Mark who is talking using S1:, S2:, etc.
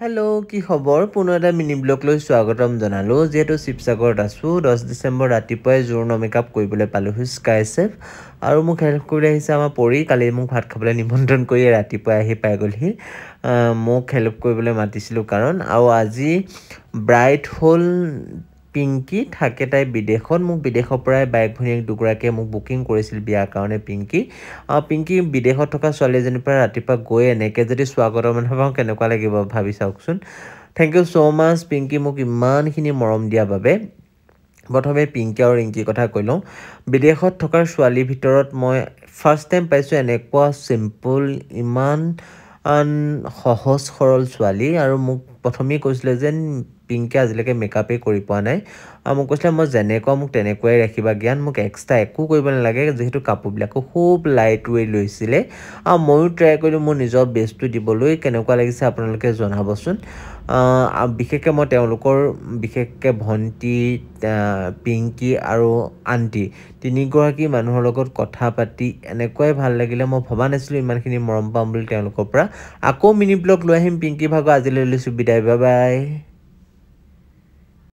S1: hello' কি খবৰ পুনৰ এটা মিনি ব্লগ লৈ স্বাগতম জনালোঁ যিহেতু শিৱসাগৰত আছোঁ 10 ডিচেম্বৰ ৰাতিপুৱাই জোৰ মেকআপ কৰিবলৈ পালোহি স্কাই চেফ আৰু মোক হেল্প কৰি আহিছে আমাৰ পৰি কালি মোক ভাত খাবলৈ নিমন্ত্ৰণ কৰি ৰাতিপুৱাই আহি পাই গ'লহি মোক হেল্প কৰিবলৈ মাতিছিলোঁ কাৰণ আৰু আজি ব্ৰাইড হ'ল পিংকি থাকে তাই বিদেশত মোক বিদেশৰ পৰাই বাইক ভনীয়েক দুগৰাকীয়ে মোক বুকিং কৰিছিল বিয়াৰ কাৰণে পিংকি বিদেশত থকা ছোৱালী এজনীৰ পৰা ৰাতিপুৱা গৈ এনেকৈ যদি স্বাগতম নাপাওঁ কেনেকুৱা লাগিব ভাবি চাওকচোন থেংক ইউ ছ' মাছ পিংকি মোক ইমানখিনি মৰম দিয়াৰ বাবে প্ৰথমে পিংকি আৰু ৰিংকিৰ কথা কৈ লওঁ বিদেশত থকা ছোৱালীৰ ভিতৰত মই ফাৰ্ষ্ট টাইম পাইছোঁ এনেকুৱা চিম্পুল ইমান সহজ সৰল ছোৱালী আৰু মোক প্ৰথমেই কৈছিলে যেন পিংকি আজিলৈকে মেকআপেই কৰি পোৱা নাই আৰু মোক কৈছিলে মই যেনেকুৱা মোক তেনেকুৱাই ৰাখিবা জ্ঞান মোক এক্সট্ৰা একো কৰিব নালাগে যিহেতু কাপোৰবিলাকো খুব লাইট ৱেইট লৈছিলে আৰু ময়ো ট্ৰাই কৰিলোঁ মোৰ নিজৰ বেষ্টটো দিবলৈ কেনেকুৱা লাগিছে আপোনালোকে জনাবচোন বিশেষকৈ মই তেওঁলোকৰ বিশেষকৈ ভণ্টি পিংকি আৰু আণ্টি তিনিগৰাকী মানুহৰ লগত কথা পাতি এনেকুৱাই ভাল লাগিলে মই ভবা নাছিলোঁ ইমানখিনি মৰম পাম বুলি তেওঁলোকৰ পৰা আকৌ মিনি ব্লগ লৈ আহিম পিংকি ভাগৰ আজিলৈ লৈছোঁ বিদায় বাই বাই